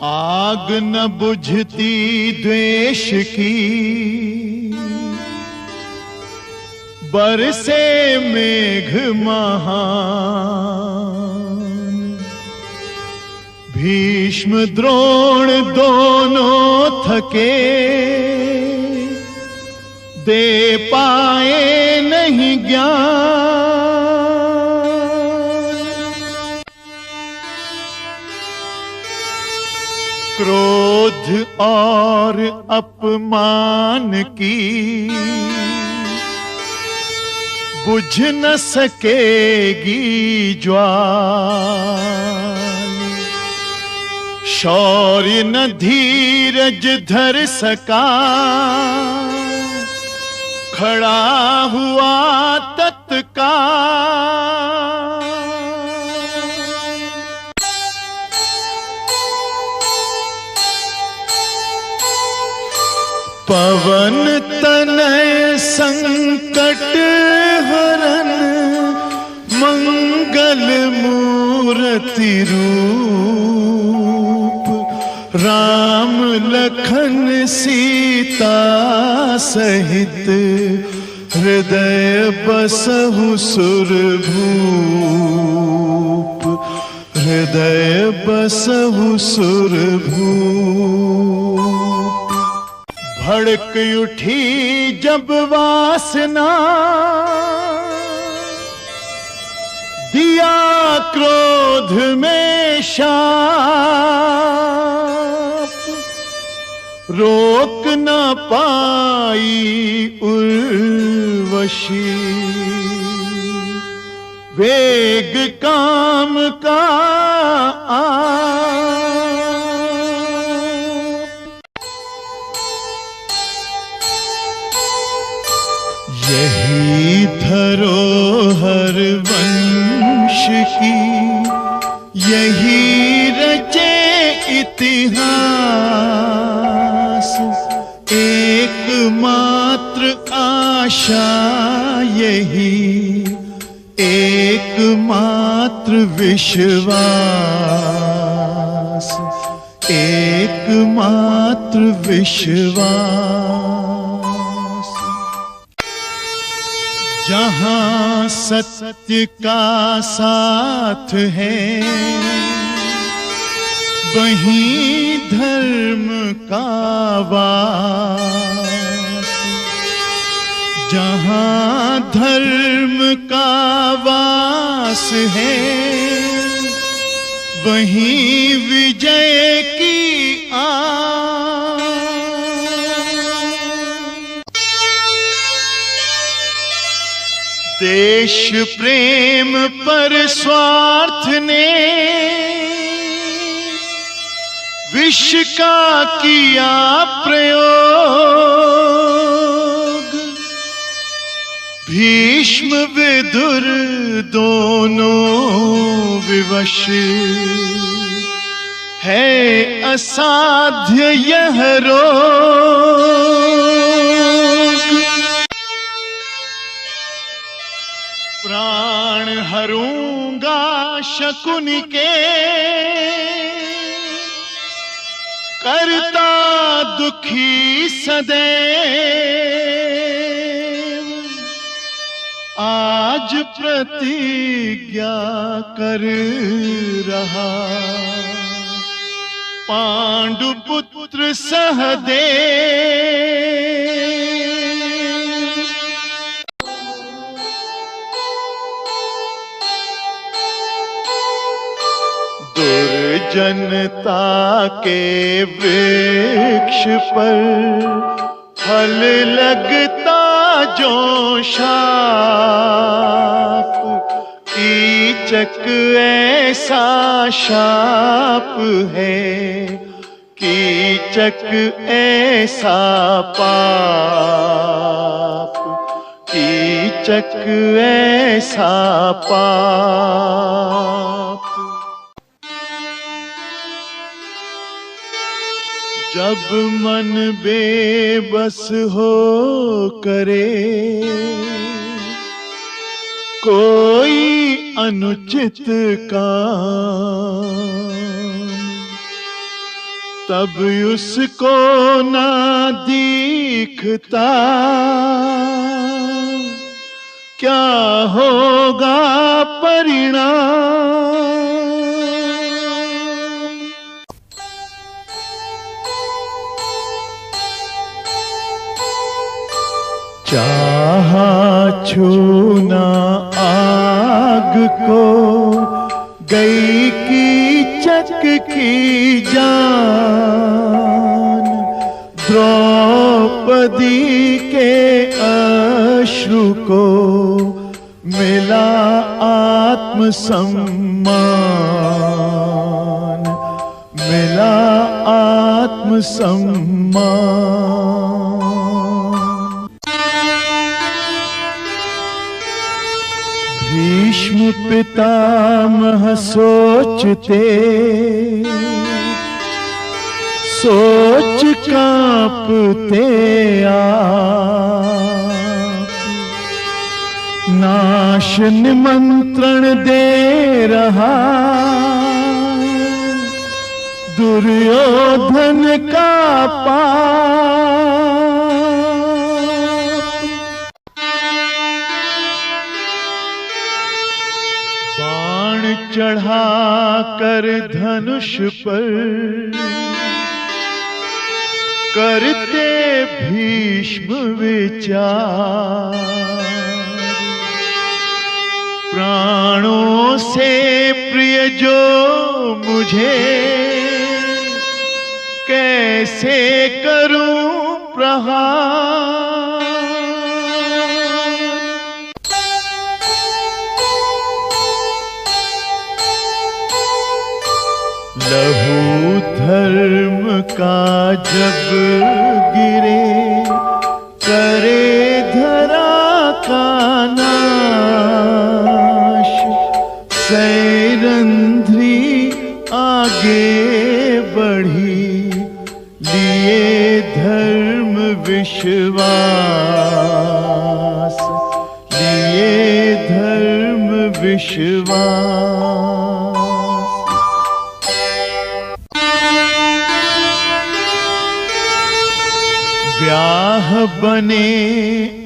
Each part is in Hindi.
आग न बुझती द्वेष की, बरसे मेघ महान। भीष्म द्रोण दोनों थके, दे पाए नहीं ज्ञान। क्रोध और अपमान की बुझ न सकेगी ज्वाल। शौर्य न धीरज धर सका, खड़ा हुआ तत्काल। पवन तनय संकट हरन, मंगल मूर्ति रूप। राम लखन सीता सहित, हृदय बसहु सुरभूप। हृदय बसहु सुरभूप। भड़क उठी जब वासना, दिया क्रोध में शाप। रोक न पाई उर्वशी, वेग काम का यही धरोहर वंश की, यही रचे इतिहास। एकमात्र आशा यही, एकमात्र विश्वास। एकमात्र विश्वास। जहां सत्य का साथ है, वहीं धर्म का वास। जहां धर्म का वास है, वहीं विजय की आस। देश प्रेम पर स्वार्थ ने, विष का किया प्रयोग। भीष्म विदुर दोनों विवश, है असाध्य यह रोग। प्राण हरूंगा शकुनि के, करता दुखी सदैव। आज प्रतिज्ञा कर रहा, पांडुपुत्र सहदेव। दुर्जनता के वृक्ष पर फल लगता जो शाप। कीचक ऐसा शाप है, कीचक ऐसा पाप। कीचक ऐसा पाप। जब मन बेबस हो करे, कोई अनुचित काम। तब उसको ना दिखता क्या होगा परिणाम। चाहा छूना आग को गई कीचक की जान, द्रौपदी के अश्रु को मिला आत्मसम्मान, मिला आत्मसम्मान। भीष्म पितामह सोचते सोच कांपते आप, नाश निमंत्रण दे रहा दुर्योधन का पाप। बाण चढ़ा कर धनुष पर करते भीष्म विचार, प्राणों से प्रिय जो मुझे कैसे करूं प्रहार। लहू धर्म का जब गिरे करे धरा का नाश, सैरंध्री आगे बढ़ी लिए धर्म विश्वास, लिए धर्म विश्वास। ब्याह बने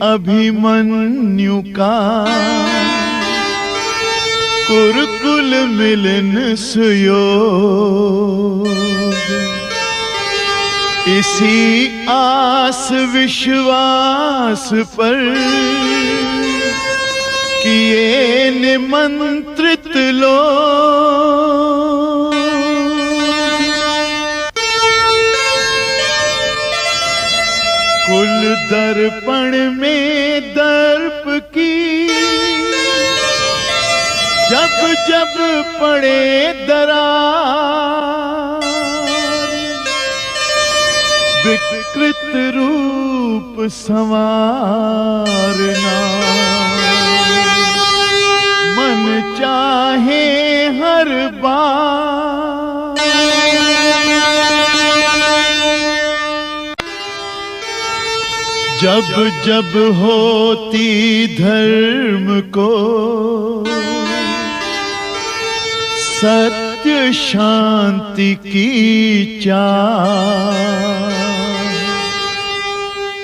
अभिमन्यु का कुरुकुल मिलन सुयोग, इसी आस विश्वास पर किए निमंत्रित लोग। कुल दर्पण में दर्प की जब जब पड़े दरार, विकृत रूप संवारना मन चाहे हर बार। जब जब होती धर्म को सत्य शांति की चाह,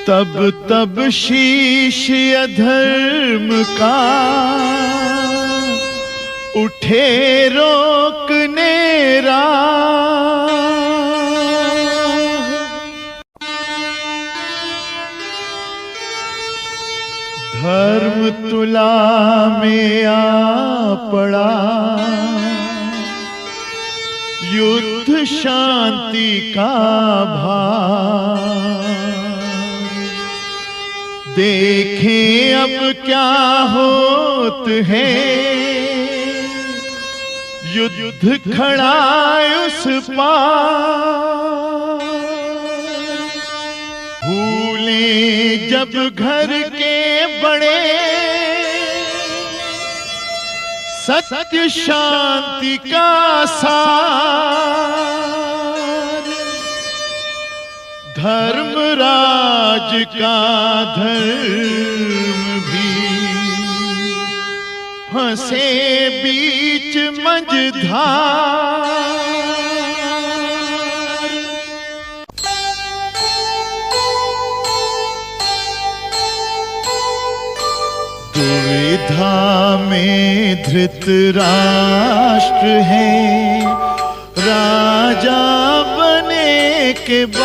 तब तब शीश अधर्म का उठे रोकने राह। धर्म तुला में आ पड़ा युद्ध शांति का भार, देखें अब क्या होत है युद्ध खड़ा उस पार। भूलें जब घर के बड़े सत्य शांति का सार, धर्मराज का धर्म भी फंसे बीच मझधार। अयोध्या में धृतराष्ट्र है, राजा बने के बाप,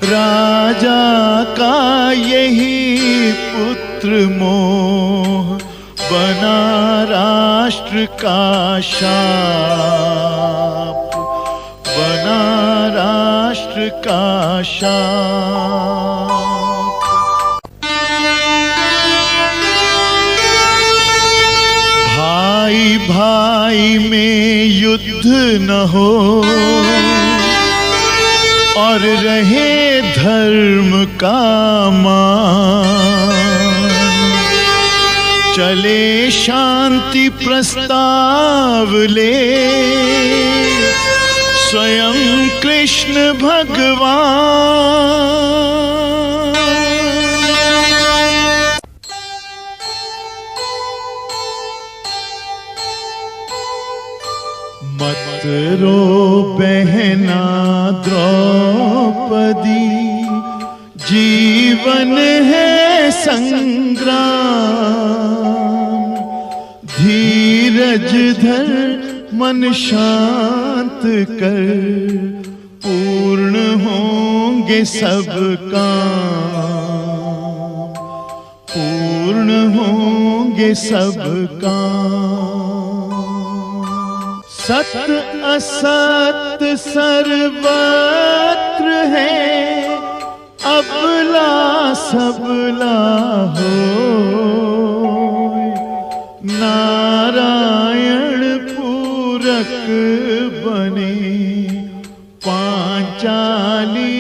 राजा का यही पुत्र मोह, बना राष्ट्र का शाप, बना राष्ट्र का शाप। भाई भाई में युद्ध न हो और रहे धर्म का मान, चले शांति प्रस्ताव ले स्वयं कृष्ण भगवान। मत रो बहना द्रौपदी, जीवन है संग्राम, धीरज धर मन शांत कर, पूर्ण होंगे सब काम, पूर्ण होंगे सब काम। सत असत सर्वत्र है, अबला सबला हो, नारायण पूरक बने, पांचाली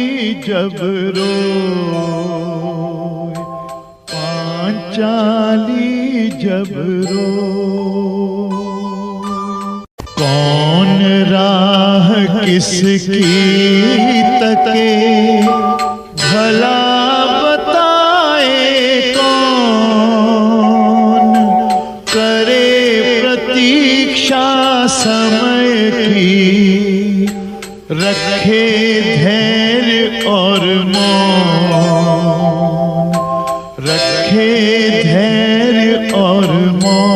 जब रोए, पांचाली जब रोए। कौन राह किसकी तके, भला बताए कौन, करे प्रतीक्षा समय की, रखे धैर्य और मौन, रखे धैर्य और मौन।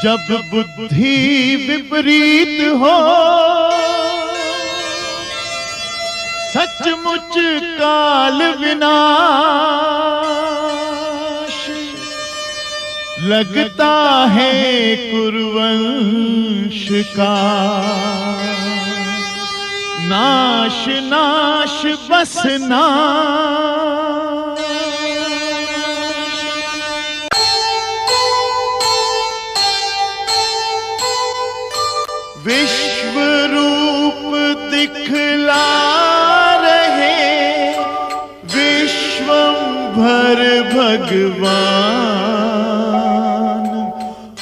जब बुद्धि विपरीत हो, सचमुच काल विनाश, लगता है कुरुवंश का नाश, नाश बस नाश। विश्व रूप दिखला रहे, विश्वंभर भगवान,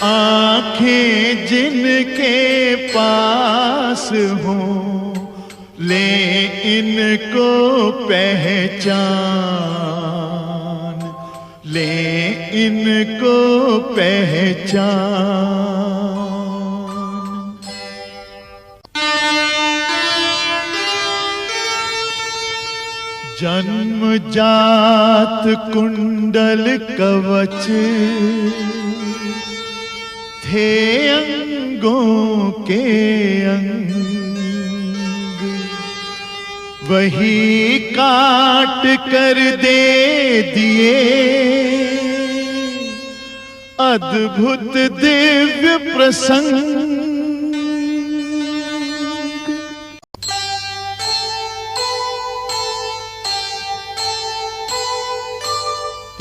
आंखें जिनके पास हों, ले इनको पहचान, ले इनको पहचान। जन्म जात कुंडल कवच, थे अंगों के अंग, वही काट कर दे दिए, अद्भुत दिव्य प्रसंग।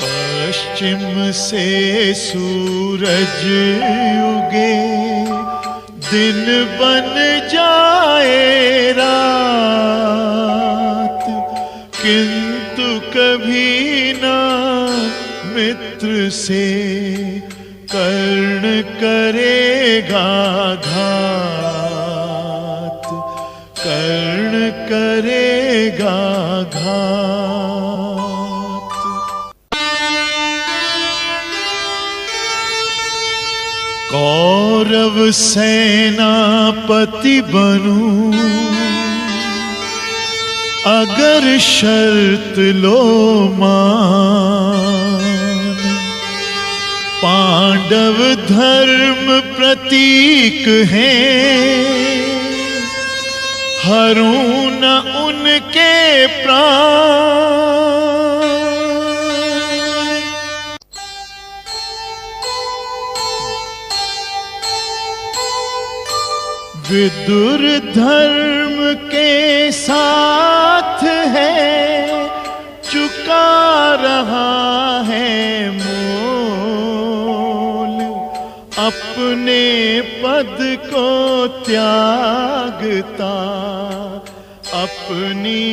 पश्चिम से सूरज उगे, दिन बन जाए रात, किंतु कभी ना मित्र से कर्ण करेगा घात, कर्ण करेगा घात। कौरव सेनापति बनूं, अगर शर्त लो मान, पांडव धर्म प्रतीक हैं, हरूं न उनके प्राण। विदुर धर्म के साथ है, चुका रहा है मोल, अपने पद को त्यागता अपनी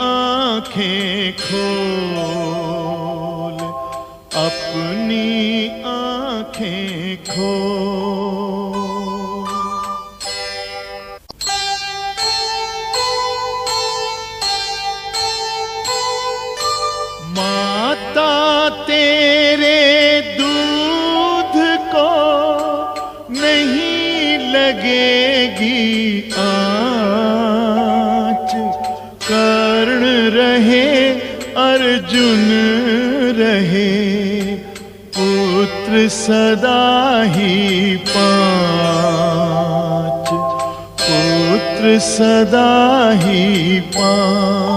आंखें खोल, अपनी आंखें खोल। माता तेरे दूध को नहीं लगेगी आँच, कर्ण रहे अर्जुन रहे, पुत्र सदा ही पाँच, पुत्र सदा ही पाँच।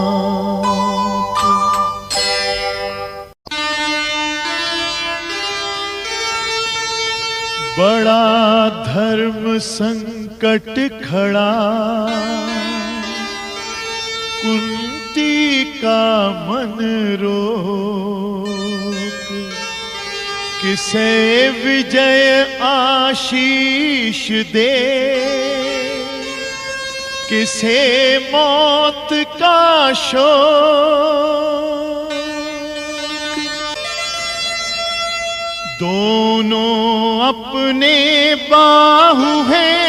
बड़ा धर्म संकट खड़ा, कुंती का मन रोक, किसे विजय आशीष दे, किसे मौत का शोक। दोनों अपने बाहु हैं,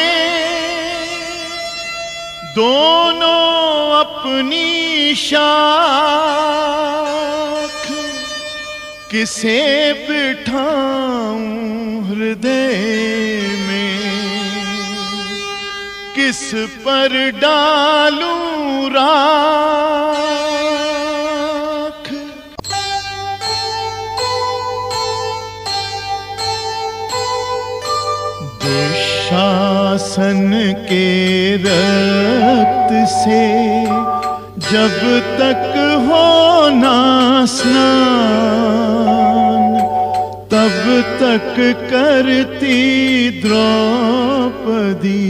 दोनों अपनी शाख, किसे बिठाऊं हृदय में, किस पर डालूं राख। दुशासन के रक्त से जब तक हो ना स्नान, तब तक करती द्रौपदी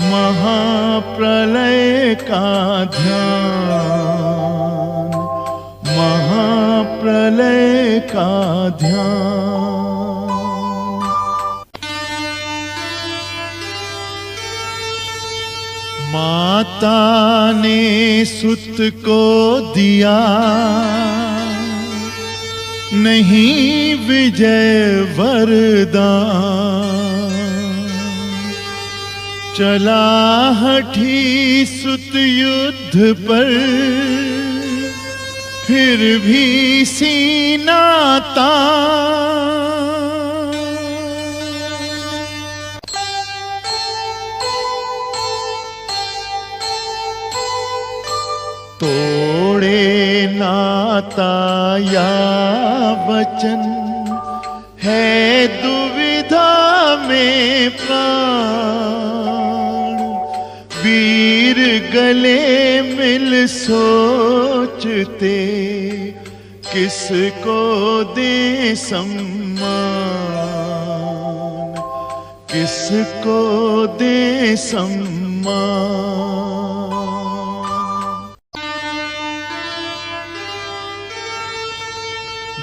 महाप्रलय का ध्यान, महाप्रलय का ध्यान। माता ने सुत को दिया नहीं विजय वरदान, चला हठी सुत युद्ध पर, फिर भी सीना तान। तोड़े नाता या वचन, है दुविधा में प्राण, वीर गले मिल सोचते, किसको दे सम्मान, किसको दे सम्मान।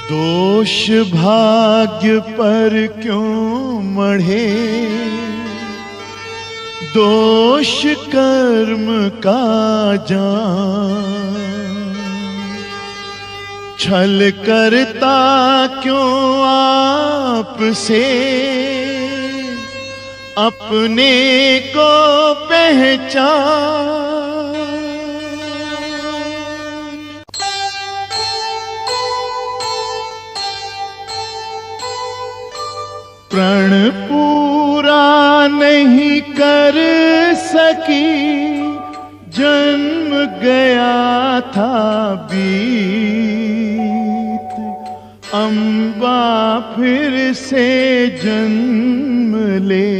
दोष भाग्य पर क्यों मढ़े, दोष कर्म का जान, छल करता क्यों आपसे, अपने को पहचान। प्रण पूरा नहीं कर सकी, जन्म गया था बीत, अम्बा फिर से जन्म ले,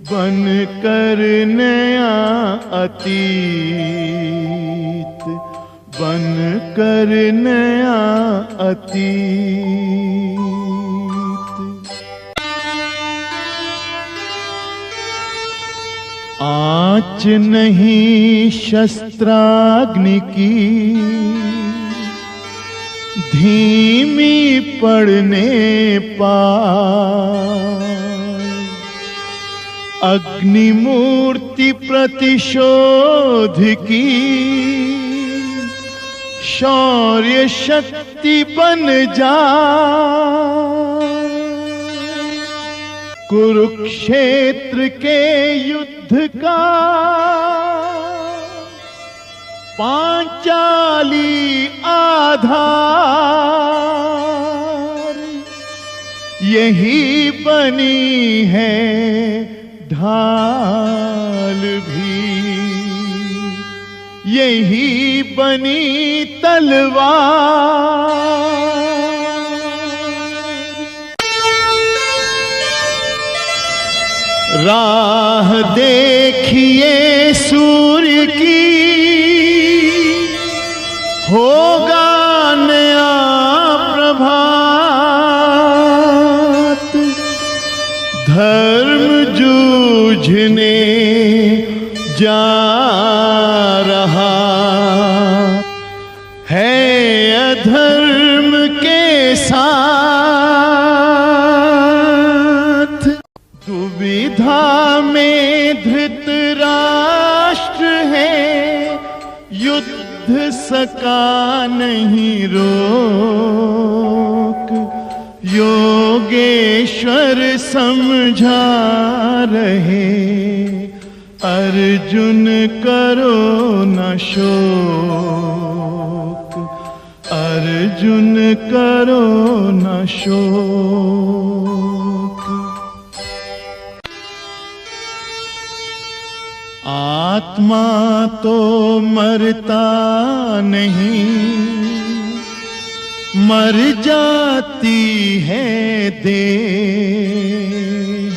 बन कर नया अतीत, बन कर नया अतीत। आँच नहीं शस्त्राग्नि की, धीमी पड़ने पाए, अग्निमूर्ति प्रतिशोध की, शौर्य शक्ति बन जाए। कुरुक्षेत्र के युद्ध का पांचाली आधार, यही बनी है ढाल भी, यही बनी तलवार। राह देखिए सूर्य की, होगा नया प्रभात, धर्म जूझने जा रहा है अधर्म के साथ। दुविधा में धृतराष्ट्र है, युद्ध सका नहीं रोक, योगेश्वर समझा रहे, अर्जुन करो न शोक, अर्जुन करो न शोक। आत्मा तो मरता नहीं, मर जाती है देह,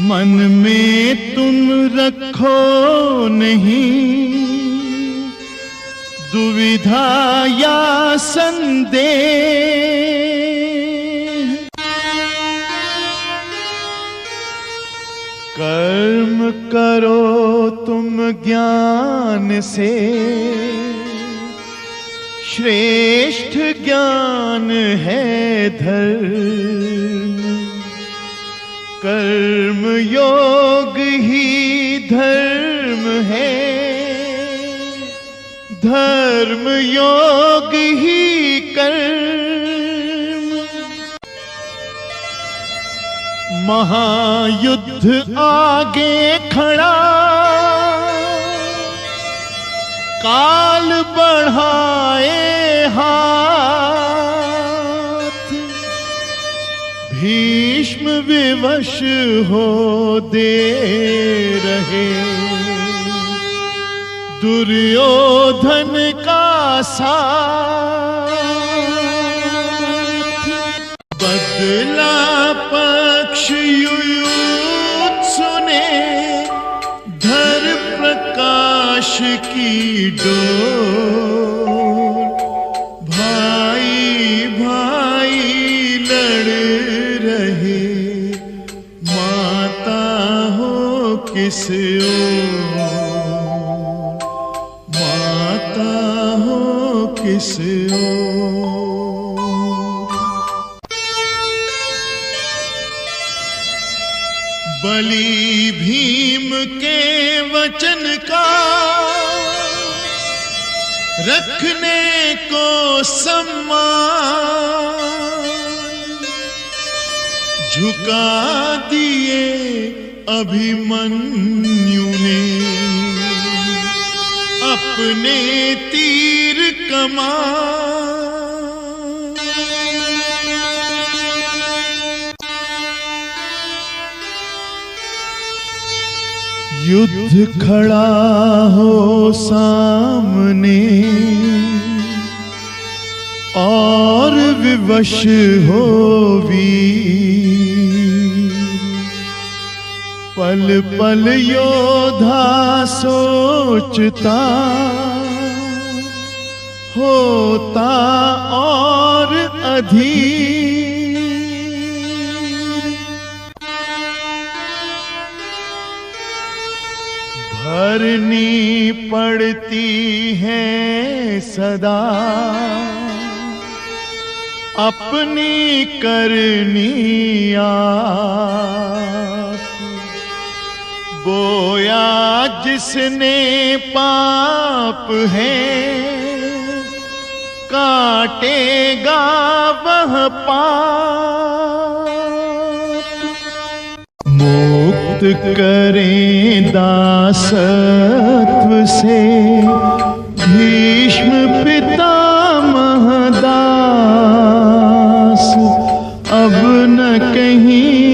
मन में तुम रखो नहीं दुविधा या संदेह। कर्म करो तुम ज्ञान से, श्रेष्ठ ज्ञान है धर्म, कर्म योग ही धर्म है, धर्म योग ही कर्म। महायुद्ध आगे खड़ा, काल बढ़ाए हाथ, भीष्म विवश हो दे रहे, दुर्योधन का साथ। बदला पक्ष युयुत्सु ने, धर प्रकाश की डोर, भाई भाई लड़ रहे, माता हो किस ओर, माता हो किस ओर। बलि भीम के वचन का रखने को सम्मान, झुका दिए अभिमन्यु ने अपने तीर कमान। युद्ध खड़ा हो सामने और विवश हो वीर, पल पल योद्धा सोचता होता और अधीर। भरनी पड़ती है सदा अपनी करनी आप, बोया जिसने पाप है काटेगा वह पाप। मुक्त करें दासत्व से भीष्म पितामह दास, अब न कहीं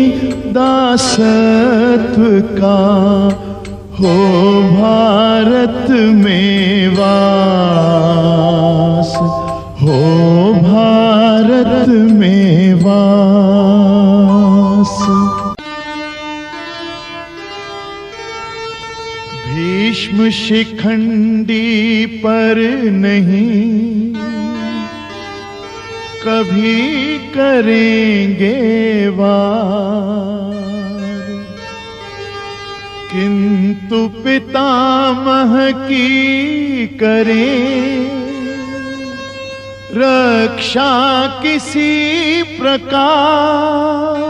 दासत्व का हो भारत में वास, हो भारत में वास। भीष्म शिखंडी पर नहीं कभी करेंगे वार, किंतु पितामह की करें रक्षा किसी प्रकार।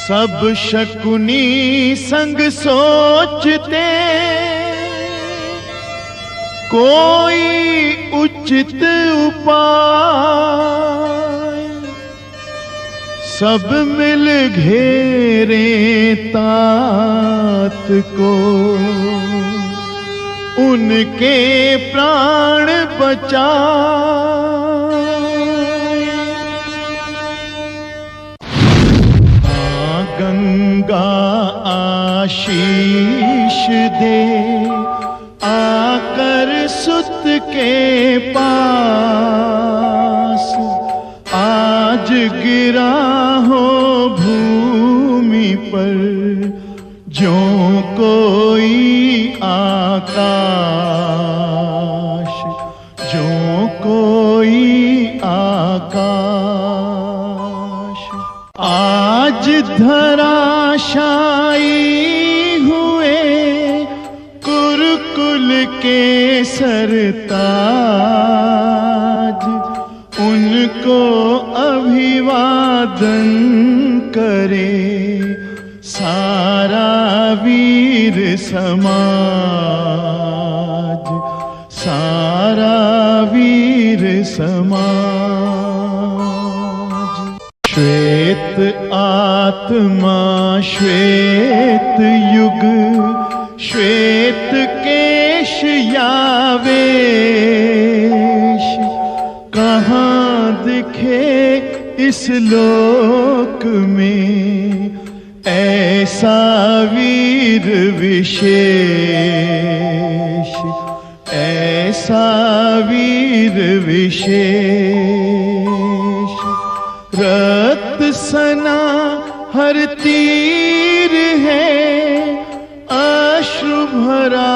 सब शकुनी संग सोचते कोई उचित उपाय, सब मिल घेरे तात को उनके प्राण बचाए। गंगा आशीष दे आकर सुत के पास, आज गिरा हो भूमि पर ज्यों कोई आकाश, ज्यों कोई आकाश। आज धराशायी हुए कुरुकुल के सरताज, उनको अभिवादन करे सारा वीर समाज, सारा वीर समाज। श्वेत आत्मा श्वेत युग, श्वेत केश यावेश, कहाँ दिखे इस लोक में ऐसा वीर विशेष, ऐसा वीर विशेष। रक्त सना हर तीर है, अश्रु भरा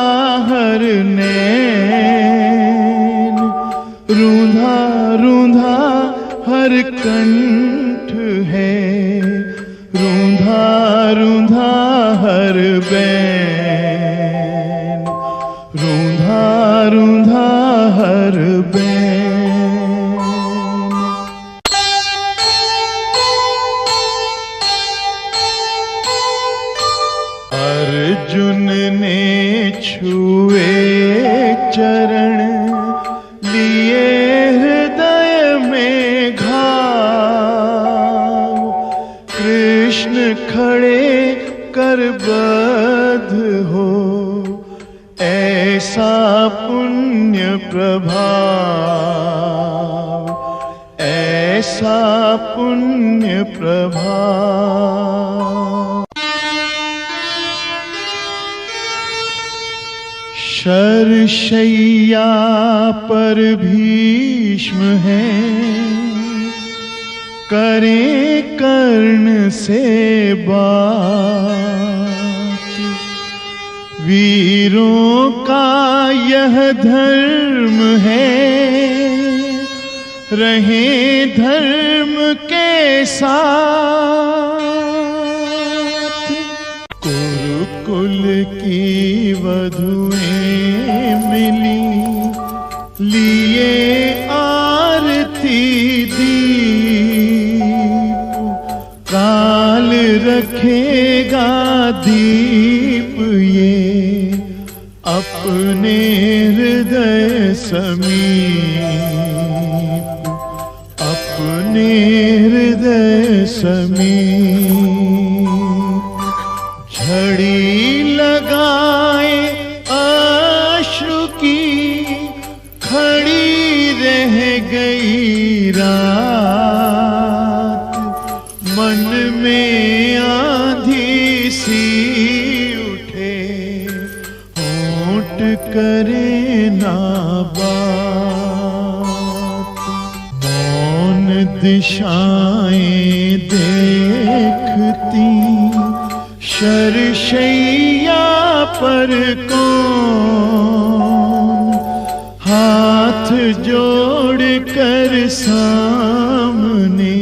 हर नैन, रूंधा रूंधा हर कंठ है, रूंधा रूंधा हर बैन, रूंधा रूंधा हर बैन। अर्जुन ने छुए चरण लिए हृदय में घाव, कृष्ण खड़े कर बद्ध हो ऐसा पुण्य प्रभाव, ऐसा पुण्य प्रभाव। शरशैया पर भीष्म है, करें कर्ण से बात। वीरों का यह धर्म है, रहे धर्म के साथ। कुरुकुल की वधुएं मिली, लिए आरती दीप। काल रखेगा दीप ये अपने हृदय समीप, अपने हृदय समीप। झड़ी लगाए अश्रु की, खड़ी रह गई रात। मन में आंधी सी उठे, होंठ करे ना बात। मौन दिशाएं देखती, शरशैया पर कौन। हाथ जोड़ कर सामने,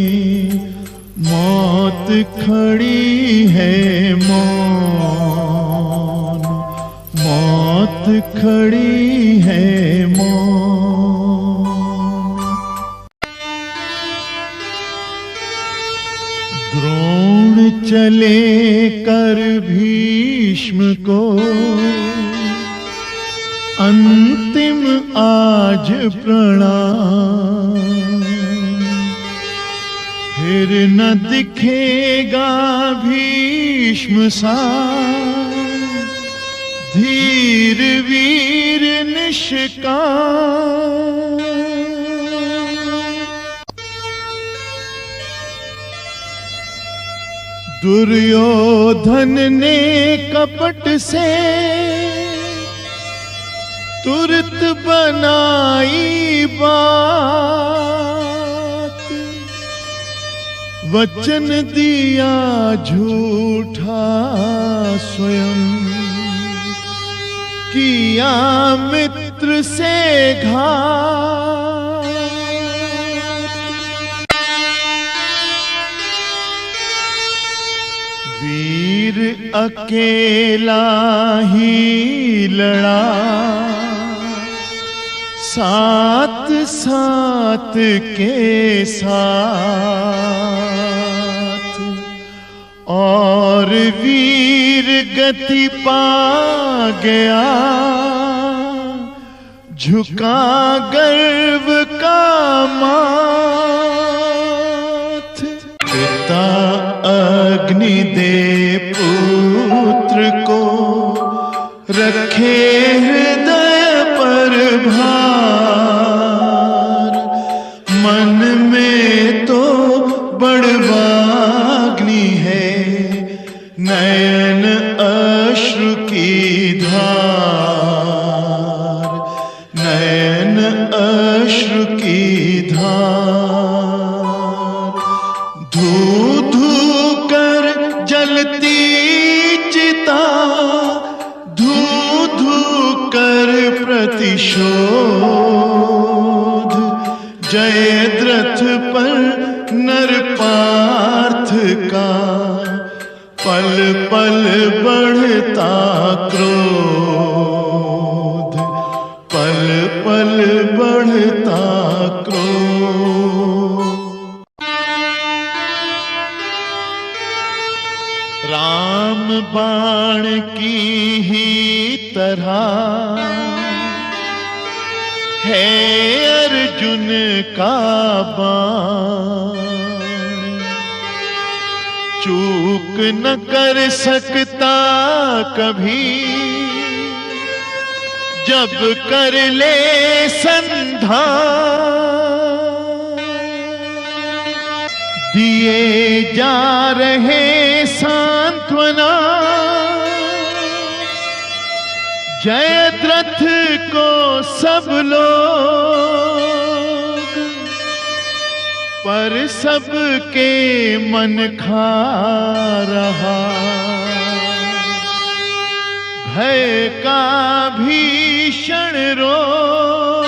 मौत खड़ी है मौन, मौत खड़ी है मौन। द्रोण चले कर भीष्म को, अंतिम आज प्रणाम। फिर न दिखेगा भीष्म सा, धीर वीर निष्काम। दुर्योधन ने कपट से तुरत बनाई बात। वचन दिया झूठा स्वयं, किया मित्र से घात। वीर अकेला ही लड़ा, साथ साथ के साथ। और वीर गति पा गया, झुका गर्व का माथ। पिता अग्नि दे पुत्र को, रखे हृदय पर भार। मन में तो बड़वाग्नि है, नयन अश्रु की धार, नयन अश्रु की धार। धू धू कर जलती चिता, धू धू कर प्रतिशोध। जयद्रथ पर नरपार्थ का, पल पल बढ़ता क्रोध, पल पल बढ़ता क्रोध। राम बाण की ही तरह है अर्जुन का बाण। चूक न कर सकता कभी, जब कर ले संधान। दिए जा रहे सांत्वना, जयद्रथ को सब लोग पर सबके मन खा रहा, भय का भीषण रोग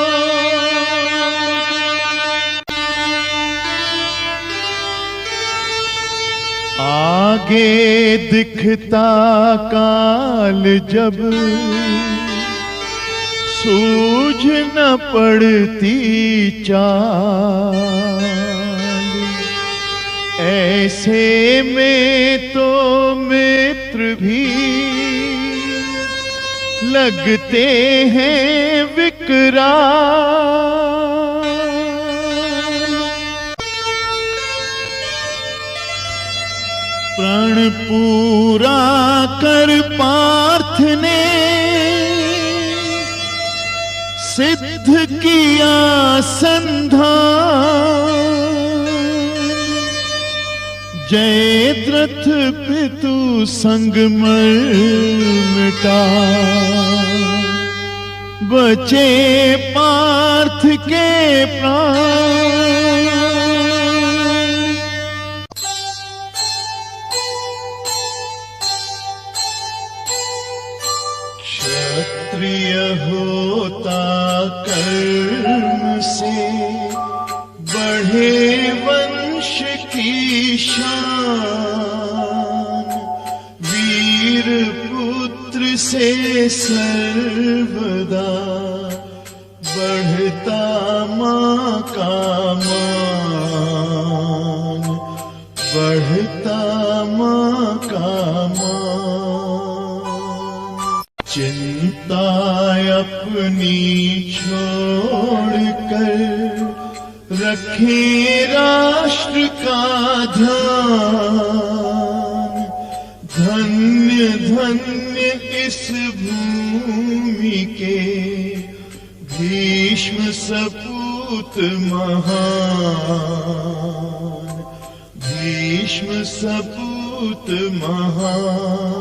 आगे दिखता काल जब सूझ न पड़ती चाल, ऐसे में तो मित्र भी लगते हैं विकराल। प्रण पूरा कर पार्थ ने सिद्ध किया संधान, जयद्रथ पितु संग मर मिटा, बचे पार्थ के प्राण। क्षत्रिय होता कर्म से बढ़े वंश की शान, वीर पुत्र से सर्वदा बढ़ता मां का मान, बढ़ता मां का मान। चिंता अपनी छोड़कर रखे राष्ट्र का ध्यान, धन्य धन्य इस भूमि के भीष्म सपूत महान, भीष्म सपूत महान।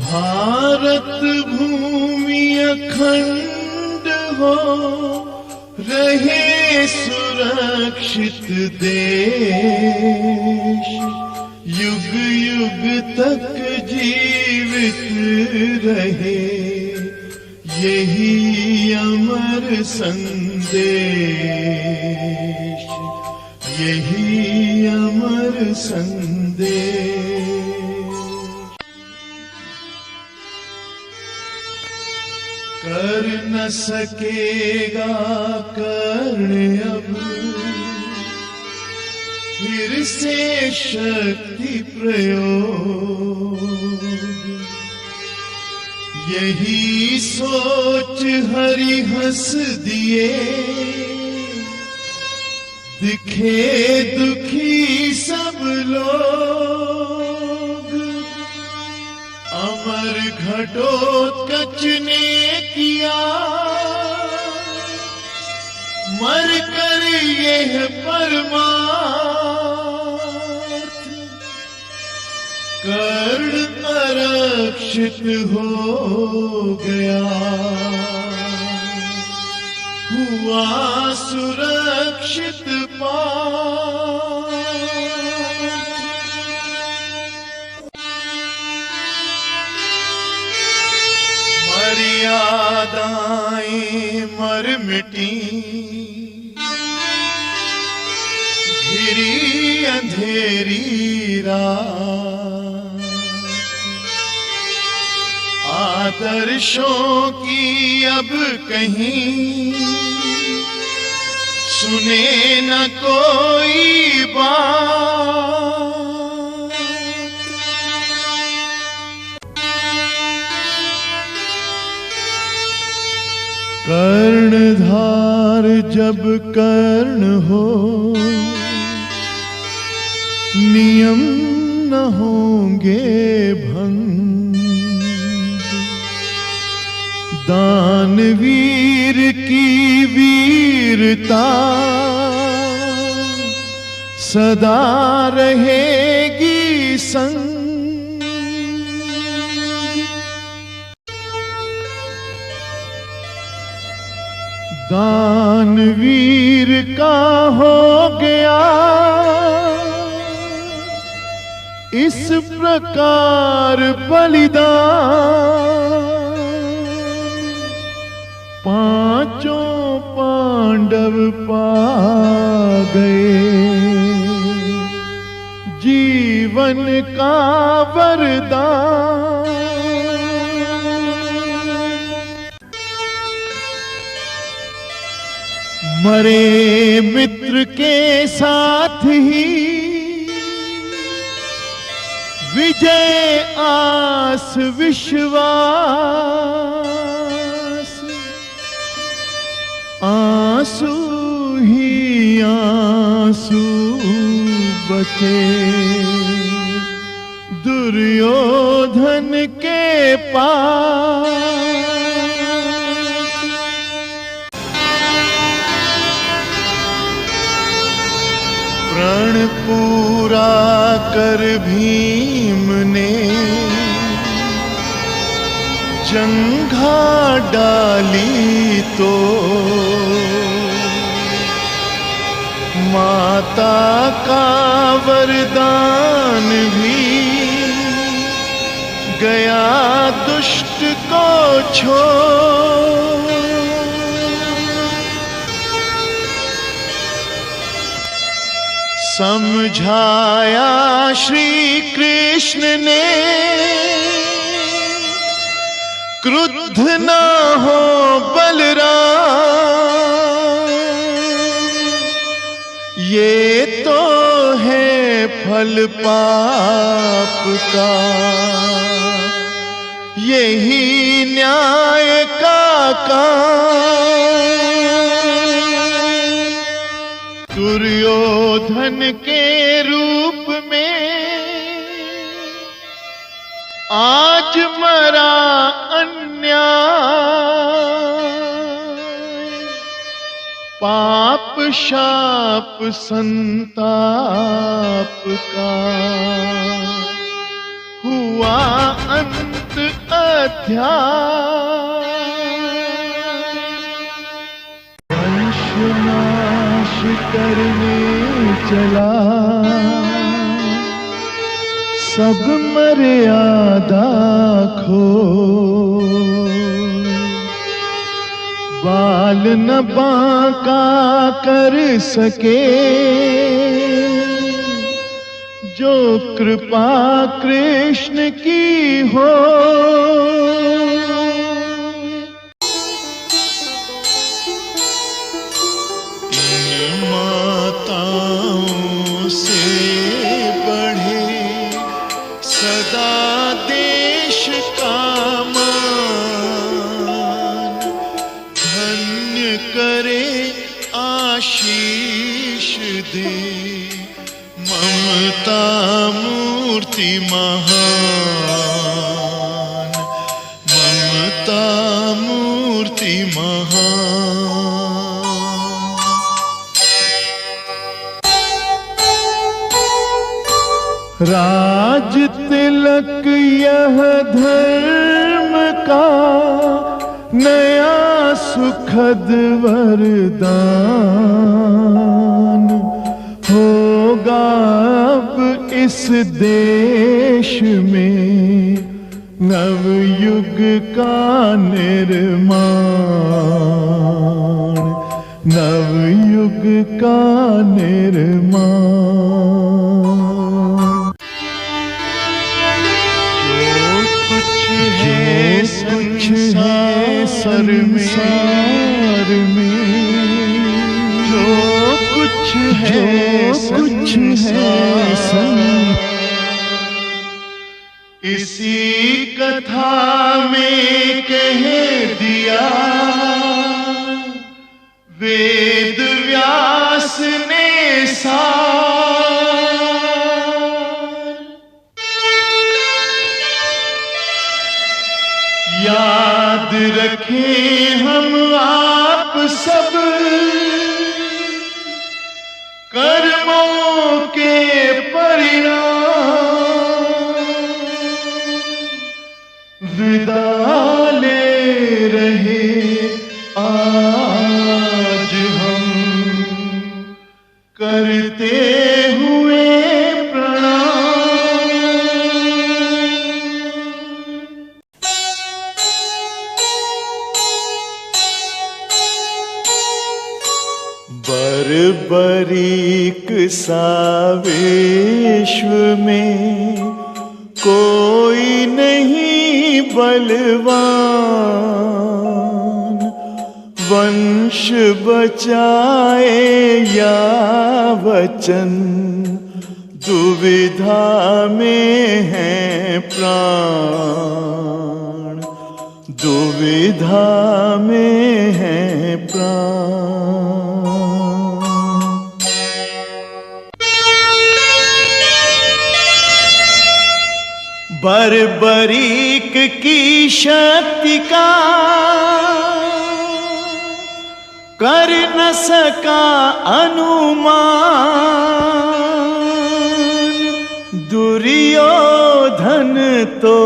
भारत भूमि अखंड हो रहे सुरक्षित देश, युग युग तक जीवित रहे यही अमर संदेश, यही अमर संदेश। कर न सकेगा कर्ण अब फिर से शक्ति प्रयोग, यही सोच हरि हंस दिए, दिखे दुखी सब लोग। अमर घटोत्कच ने किया मर कर यह परमार्थ, कर्ण अरक्षित हो गया, हुआ सुरक्षित पार्थ। मर्यादाएं मर मिटी, घिरी अंधेरी रात, आदर्शों की अब कहीं सुने न कोई बात। कर्णधार जब कर्ण हो, नियम न होंगे भंग, दानवीर की वीरता सदा रहेगी संग। दानवीर का हो गया इस प्रकार बलिदान, पांचों पांडव पा गए जीवन का वरदान। मरे मित्र के साथ ही विजय आस विश्वास, आंसू ही आंसू बचे दुर्योधन के पास। प्रण पूरा कर भीम ने जंघा डाली तो माता का वरदान भी गया दुष्ट को छोड़। समझाया श्री कृष्ण ने क्रुद्ध न हो बलराम, ये तो है फल पाप का, यही न्याय का काम। दुर्योधन के रूप में आज मरा अन्याय, पाप शाप संताप का हुआ अंत अध्याय। वंशनाश करने चला सब मर्यादा खो, बाल न बांका कर सके जो कृपा कृष्ण की हो। आशीष दे ममता मूर्ति महान, ममता मूर्ति महान। राज तिलक यह धर्म का नया सुखद वरदान होगा अब इस देश में नवयुग का निर्माण, नवयुग का निर्माण। जो कुछ है संसार में, जो कुछ है संसार, इसी कथा में कह दिया वेद व्यास ने सार। याद रखें हम आप सब कर्मों के परिणाम, विदा ले रहे आज हम करते हुए प्रणाम। बर्बरीक सा विश्व में कोई नहीं बलवान, वंश बचाए या वचन, दुविधा में है प्राण, दुविधा में है प्राण। बर्बरीक की शक्ति का कर न सका अनुमान, दुर्योधन तो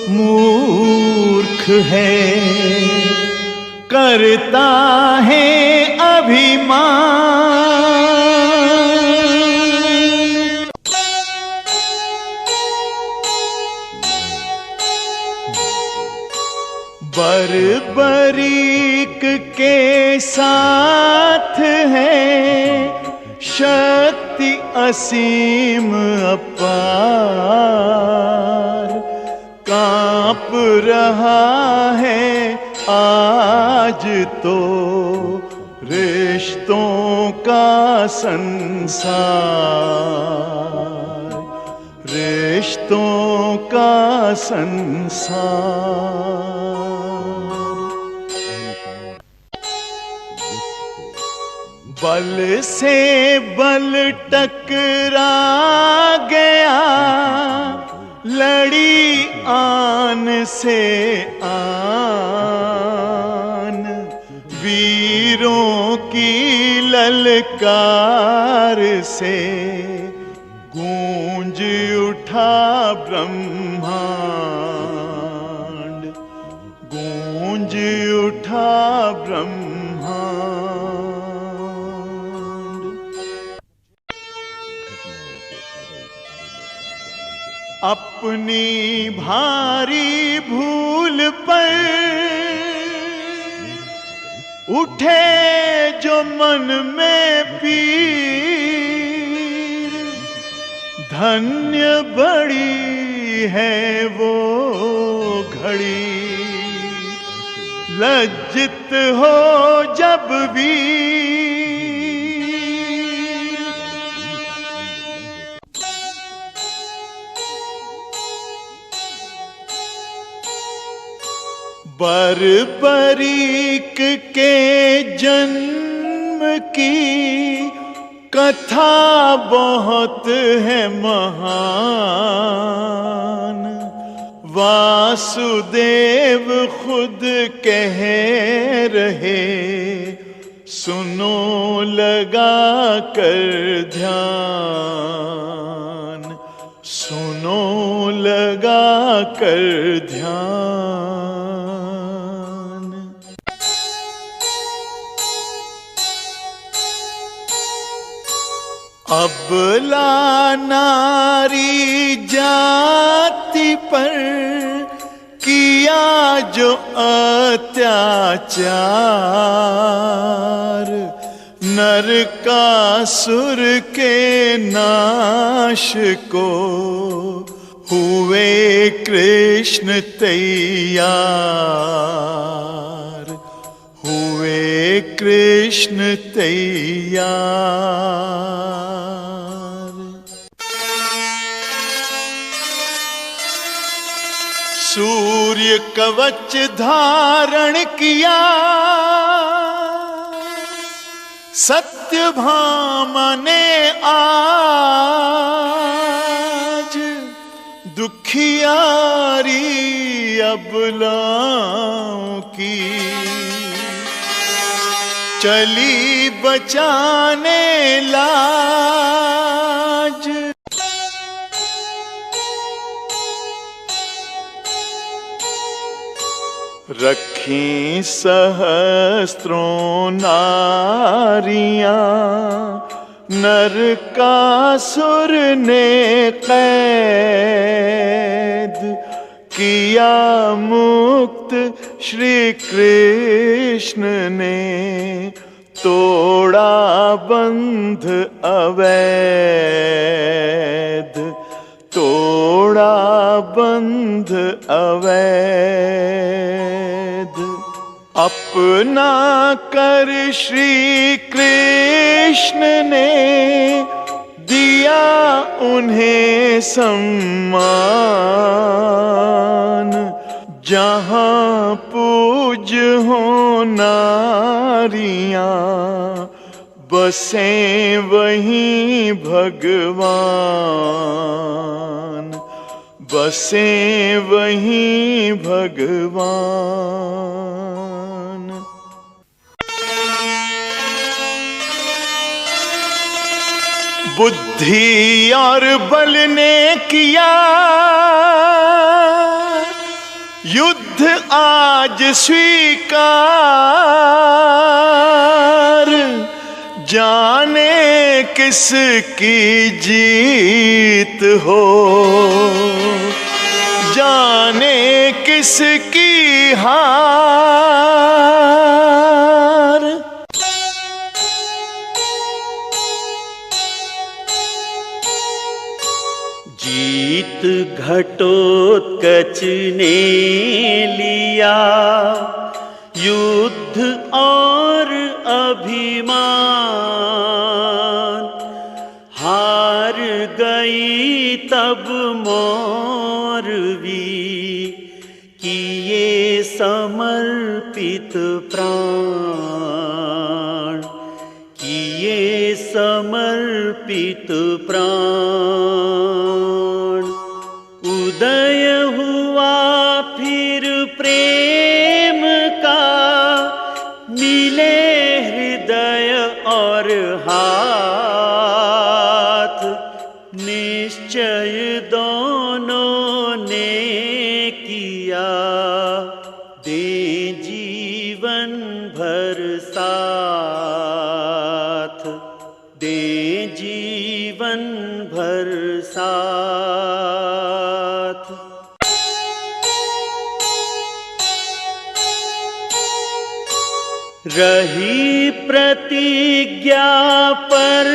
मूर्ख है, करता है अभिमान। बर्बरीक के साथ है शक्ति असीम अपार, कांप रहा है आज तो रिश्तों का संसार, रिश्तों का संसार। बल से बल टकरा गया, लड़ी आन से आन, वीरों की ललकार से गूंज उठा ब्रह्मांड, गूंज उठा ब्रह्मांड। अपनी भारी भूल पर उठे जो मन में पीर, धन्य बड़ी है वो घड़ी, लज्जित हो जब वीर। बर्बरीक के जन्म की कथा बहुत है महान, वासुदेव खुद कह रहे, सुनो लगा कर ध्यान, सुनो लगा कर ध्यान। अबला नारी जाति पर किया जो अत्याचार, नरकासुर के नाश को हुए कृष्ण तैयार, हुए कृष्ण तैयार। सूर्य कवच धारण किया, सत्यभामा ने आज, दुखियारी अबलाओं की चली बचाने लाज। रखी सहस्त्रों नारियां नरकासुर ने कैद किया मुक्त। श्री कृष्ण ने तोड़ा बंध अवैध, तोड़ा बंध अवैध। अपना कर श्री कृष्ण ने दिया उन्हें सम्मान। जहां पूज हो नारियां बसे वहीं भगवान, बसे वहीं भगवान। बुद्धि और बल ने किया युद्ध आज स्वीकार। जाने किसकी जीत हो, जाने किसकी हार। जीत घटोत्कच ने लिया युद्ध और अभिमान। हार गई तब मौरवी किए समर्पित प्राण, किए समर्पित प्राण। उदय हुआ फिर प्रेम का, मिले हृदय और हाथ। निश्चय दोनों ने किया दे जीवन भर साथ, दे जीवन भर साथ। रही प्रतिज्ञा पर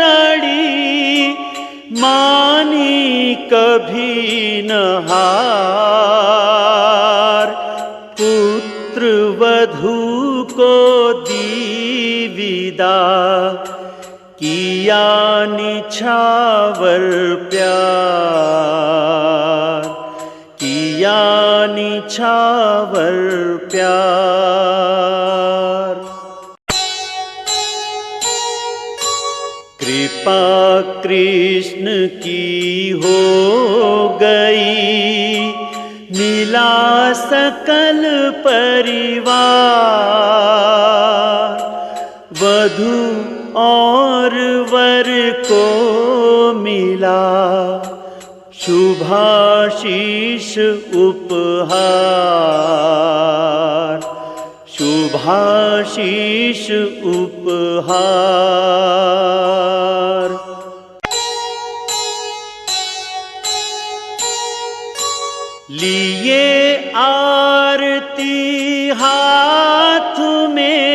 अड़ी, मानी कभी न हार। पुत्र वधू को दी विदा, किया निछावर प्यार, किया निछावर प्यार। कृपा कृष्ण की हो गई, मिला सकल परिवार। वधू और वर को मिला शुभाशीष उपहार, शुभाशीष उपहार। लिए आरती हाथ में,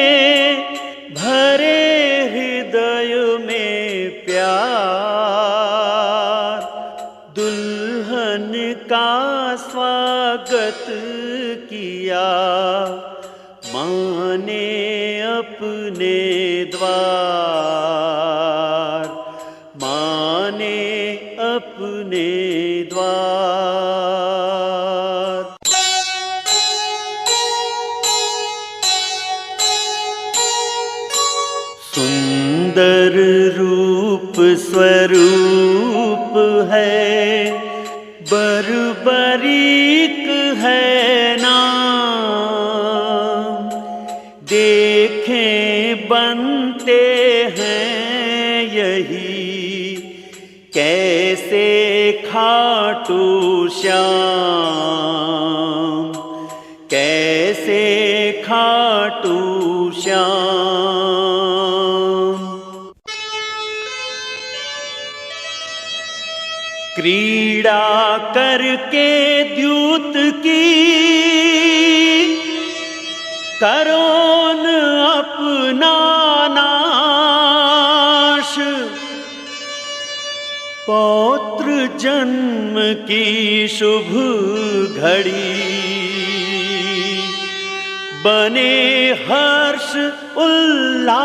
भरे हृदय में प्यार। दुल्हन का स्वागत किया, माँ ने अपने द्वार, माँ ने अपने द्वार। सुंदर रूप स्वरूप है, बर्बरीक है नाम। देखें बनते हैं यही, कैसे खाटू श्याम, कैसे कैसे खाटू श्याम। क्रीड़ा करके द्यूत की करोन अपना नाश। पौत्र जन्म की शुभ घड़ी बने हर्ष उल्लास।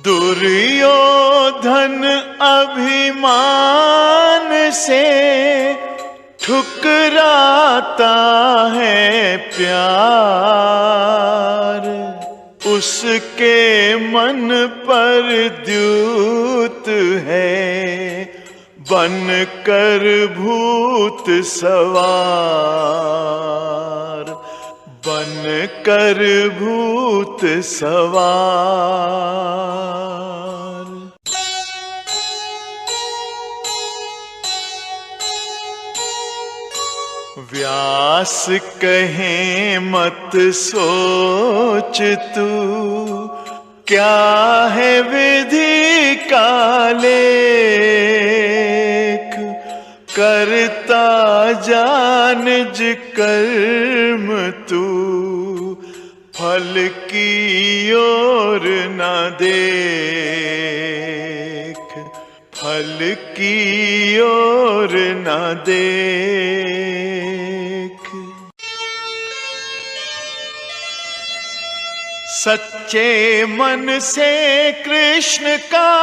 दुर्योधन अभिमान से ठुकराता है प्यार। उसके मन पर द्यूत है बन कर भूत सवार। बन कर भूत सवार। व्यास कहें मत सोच तू, क्या है विधि का लेख। करता जा निज कर्म तू, फल की ओर न देख। फल की ओर न देख। सच्चे मन से कृष्ण का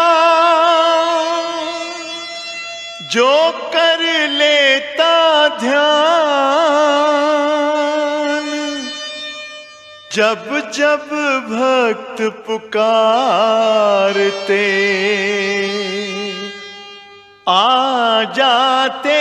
जो कर लेता ध्यान। जब जब भक्त पुकारते आ जाते